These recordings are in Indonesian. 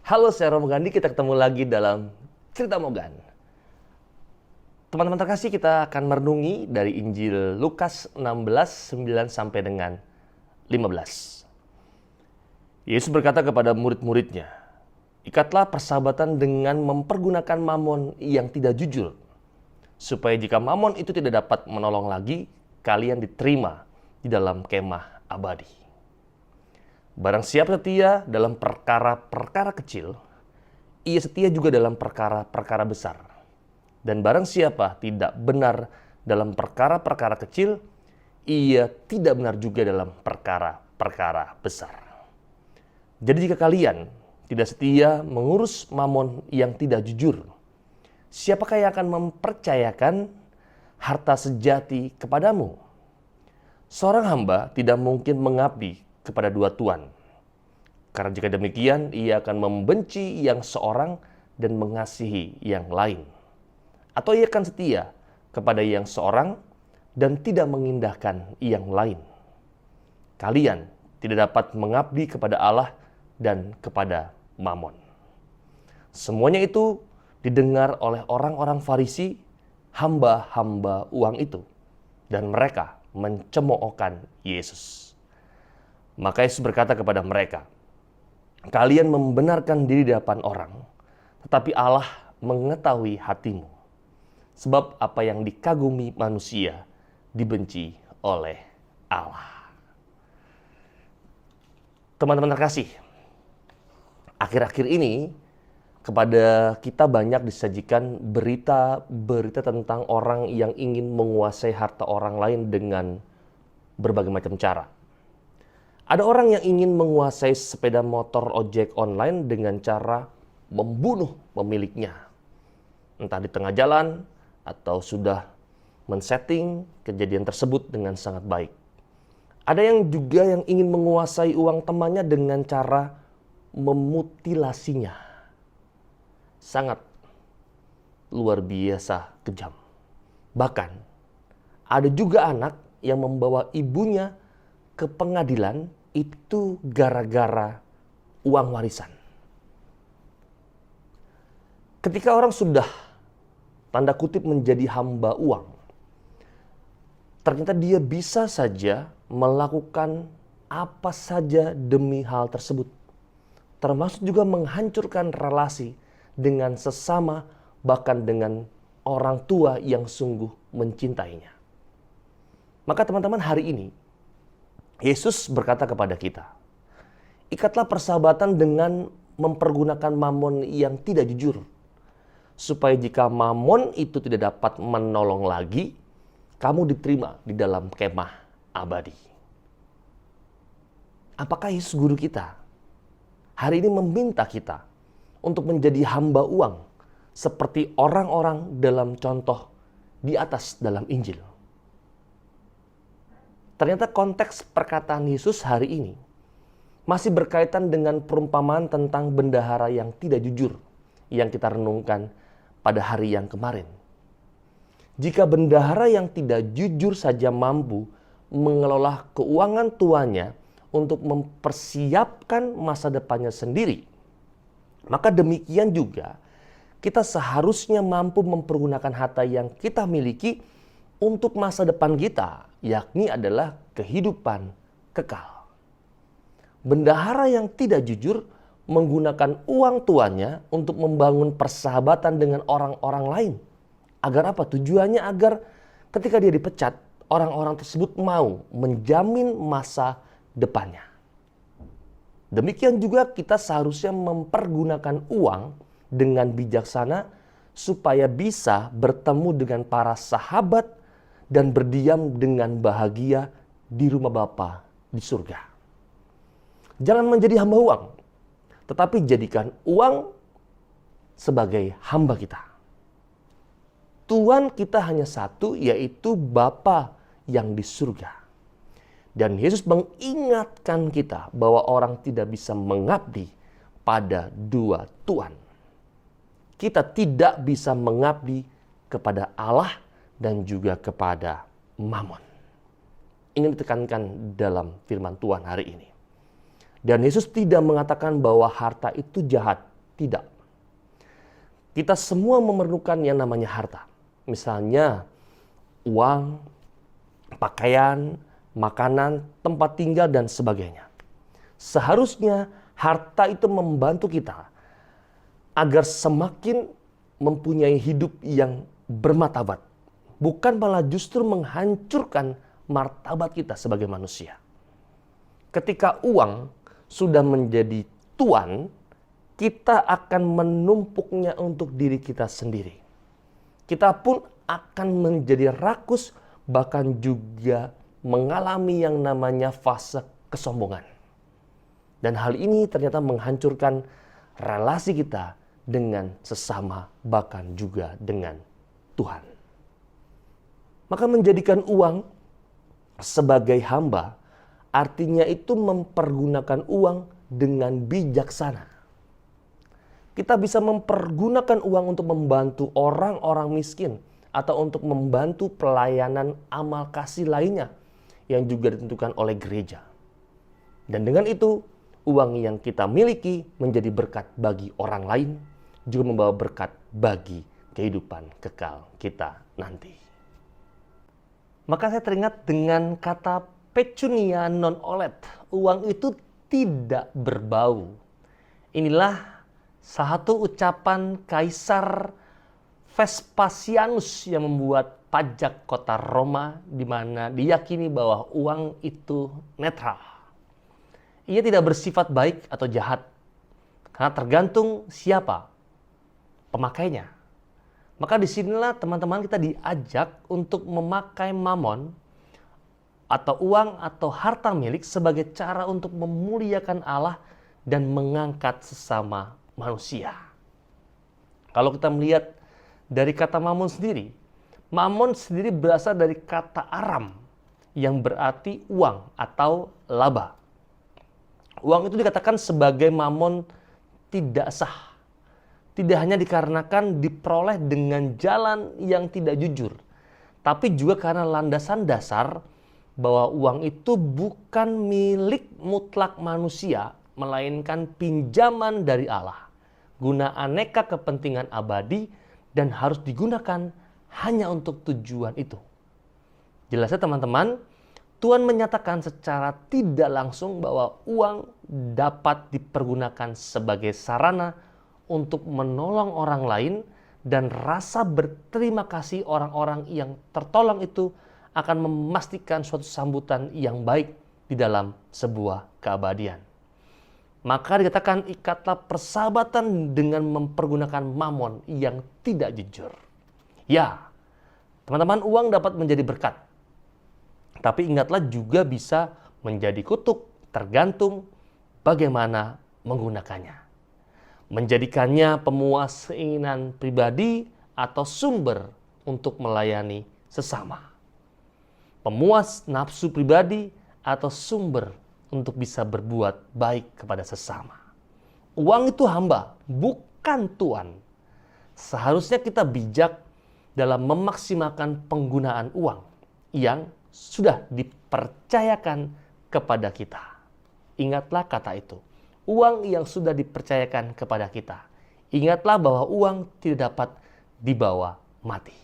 Halo, saya Romo Gandhi. Kita ketemu lagi dalam Cerita Mogan. Teman-teman terkasih, kita akan merenungi dari Injil Lukas 16, 9 sampai dengan 15. Yesus berkata kepada murid-muridnya, "Ikatlah persahabatan dengan mempergunakan mamon yang tidak jujur, supaya jika mamon itu tidak dapat menolong lagi, kalian diterima di dalam kemah abadi. Barang siapa setia dalam perkara-perkara kecil, ia setia juga dalam perkara-perkara besar. Dan barang siapa tidak benar dalam perkara-perkara kecil, ia tidak benar juga dalam perkara-perkara besar. Jadi jika kalian tidak setia mengurus mamon yang tidak jujur, siapakah yang akan mempercayakan harta sejati kepadamu? Seorang hamba tidak mungkin mengabdi kepada dua tuan. Karena jika demikian, ia akan membenci yang seorang dan mengasihi yang lain. Atau ia akan setia kepada yang seorang dan tidak mengindahkan yang lain. Kalian tidak dapat mengabdi kepada Allah dan kepada Mamon." Semuanya itu didengar oleh orang-orang Farisi, hamba-hamba uang itu. Dan mereka mencemoohkan Yesus. Maka Yesus berkata kepada mereka, "Kalian membenarkan diri di hadapan orang, tetapi Allah mengetahui hatimu. Sebab apa yang dikagumi manusia dibenci oleh Allah." Teman-teman terkasih, akhir-akhir ini kepada kita banyak disajikan berita-berita tentang orang yang ingin menguasai harta orang lain dengan berbagai macam cara. Ada orang yang ingin menguasai sepeda motor ojek online dengan cara membunuh pemiliknya. Entah di tengah jalan atau sudah men-setting kejadian tersebut dengan sangat baik. Ada yang juga yang ingin menguasai uang temannya dengan cara memutilasinya. Sangat luar biasa kejam. Bahkan ada juga anak yang membawa ibunya ke pengadilan itu gara-gara uang warisan. Ketika orang sudah tanda kutip menjadi hamba uang, ternyata dia bisa saja melakukan apa saja demi hal tersebut. Termasuk juga menghancurkan relasi dengan sesama, bahkan dengan orang tua yang sungguh mencintainya. Maka teman-teman, hari ini Yesus berkata kepada kita, ikatlah persahabatan dengan mempergunakan mamon yang tidak jujur, supaya jika mamon itu tidak dapat menolong lagi, kamu diterima di dalam kemah abadi. Apakah Yesus guru kita hari ini meminta kita untuk menjadi hamba uang seperti orang-orang dalam contoh di atas dalam Injil? Ternyata konteks perkataan Yesus hari ini masih berkaitan dengan perumpamaan tentang bendahara yang tidak jujur yang kita renungkan pada hari yang kemarin. Jika bendahara yang tidak jujur saja mampu mengelola keuangan tuannya untuk mempersiapkan masa depannya sendiri, maka demikian juga kita seharusnya mampu mempergunakan harta yang kita miliki untuk masa depan kita, yakni adalah kehidupan kekal. Bendahara yang tidak jujur menggunakan uang tuannya untuk membangun persahabatan dengan orang-orang lain. Agar apa? Tujuannya agar ketika dia dipecat, orang-orang tersebut mau menjamin masa depannya. Demikian juga kita seharusnya mempergunakan uang dengan bijaksana supaya bisa bertemu dengan para sahabat dan berdiam dengan bahagia di rumah Bapa di surga. Jangan menjadi hamba uang, tetapi jadikan uang sebagai hamba kita. Tuhan kita hanya satu, yaitu Bapa yang di surga. Dan Yesus mengingatkan kita bahwa orang tidak bisa mengabdi pada dua tuan. Kita tidak bisa mengabdi kepada Allah dan juga kepada Mamon. Ini ditekankan dalam firman Tuhan hari ini. Dan Yesus tidak mengatakan bahwa harta itu jahat Tidak. Kita semua memerlukan yang namanya harta. Misalnya uang, pakaian, makanan, tempat tinggal, dan sebagainya. Seharusnya harta itu membantu kita agar semakin mempunyai hidup yang bermartabat. Bukan malah justru menghancurkan martabat kita sebagai manusia. Ketika uang sudah menjadi tuan, kita akan menumpuknya untuk diri kita sendiri. Kita pun akan menjadi rakus, bahkan juga mengalami yang namanya fase kesombongan. Dan hal ini ternyata menghancurkan relasi kita dengan sesama, bahkan juga dengan Tuhan. Maka menjadikan uang sebagai hamba, artinya itu mempergunakan uang dengan bijaksana. Kita bisa mempergunakan uang untuk membantu orang-orang miskin atau untuk membantu pelayanan amal kasih lainnya yang juga ditentukan oleh gereja. Dan dengan itu, uang yang kita miliki menjadi berkat bagi orang lain, juga membawa berkat bagi kehidupan kekal kita nanti. Maka saya teringat dengan kata pecunia non olet. Uang itu tidak berbau. Inilah satu ucapan Kaisar Vespasianus yang membuat pajak kota Roma, di mana diyakini bahwa uang itu netral. Ia tidak bersifat baik atau jahat, karena tergantung siapa pemakainya. Maka disinilah teman-teman kita diajak untuk memakai mamon atau uang atau harta milik sebagai cara untuk memuliakan Allah dan mengangkat sesama manusia. Kalau kita melihat dari kata mamon sendiri berasal dari kata Aram yang berarti uang atau laba. Uang itu dikatakan sebagai mamon tidak sah. Tidak hanya dikarenakan diperoleh dengan jalan yang tidak jujur, tapi juga karena landasan dasar bahwa uang itu bukan milik mutlak manusia, melainkan pinjaman dari Allah, guna aneka kepentingan abadi dan harus digunakan hanya untuk tujuan itu. Jelasnya teman-teman, Tuhan menyatakan secara tidak langsung bahwa uang dapat dipergunakan sebagai sarana untuk menolong orang lain, dan rasa berterima kasih orang-orang yang tertolong itu akan memastikan suatu sambutan yang baik di dalam sebuah keabadian. Maka dikatakan ikatlah persahabatan dengan mempergunakan mamon yang tidak jujur. Ya, teman-teman, uang dapat menjadi berkat. Tapi ingatlah juga bisa menjadi kutuk, tergantung bagaimana menggunakannya. Menjadikannya pemuas keinginan pribadi atau sumber untuk melayani sesama. Pemuas nafsu pribadi atau sumber untuk bisa berbuat baik kepada sesama. Uang itu hamba, bukan tuan. Seharusnya kita bijak dalam memaksimalkan penggunaan uang yang sudah dipercayakan kepada kita. Ingatlah kata itu. Uang yang sudah dipercayakan kepada kita. Ingatlah bahwa uang tidak dapat dibawa mati.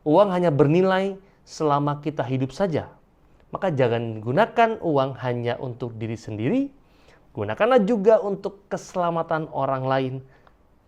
Uang hanya bernilai selama kita hidup saja. Maka jangan gunakan uang hanya untuk diri sendiri. Gunakanlah juga untuk keselamatan orang lain.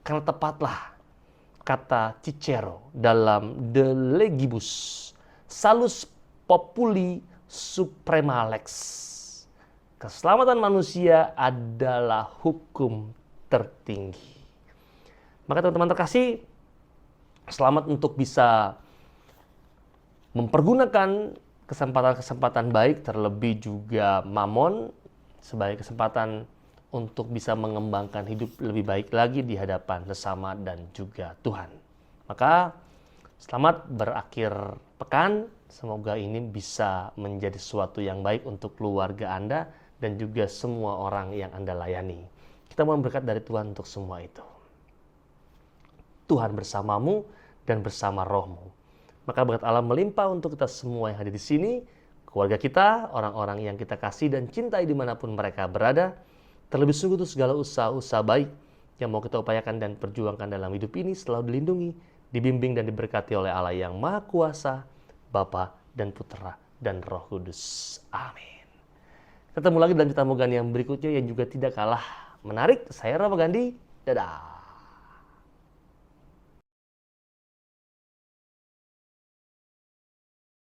Karena tepatlah kata Cicero dalam De Legibus, Salus Populi Suprema Lex. Keselamatan manusia adalah hukum tertinggi. Maka teman-teman terkasih, selamat untuk bisa mempergunakan kesempatan-kesempatan baik, terlebih juga mamon, sebagai kesempatan untuk bisa mengembangkan hidup lebih baik lagi di hadapan sesama dan juga Tuhan. Maka selamat berakhir pekan. Semoga ini bisa menjadi sesuatu yang baik untuk keluarga Anda dan juga semua orang yang Anda layani. Kita mohon berkat dari Tuhan untuk semua itu. Tuhan bersamamu dan bersama rohmu. Maka berkat Allah melimpah untuk kita semua yang hadir di sini, keluarga kita, orang-orang yang kita kasih dan cintai dimanapun mereka berada. Terlebih sungguh itu segala usaha-usaha baik yang mau kita upayakan dan perjuangkan dalam hidup ini selalu dilindungi, dibimbing dan diberkati oleh Allah yang Maha Kuasa, Bapa dan Putra dan Roh Kudus. Amin. Ketemu lagi dalam cerita Mogan yang berikutnya yang juga tidak kalah menarik. Saya Rama Gandhi. Dadah.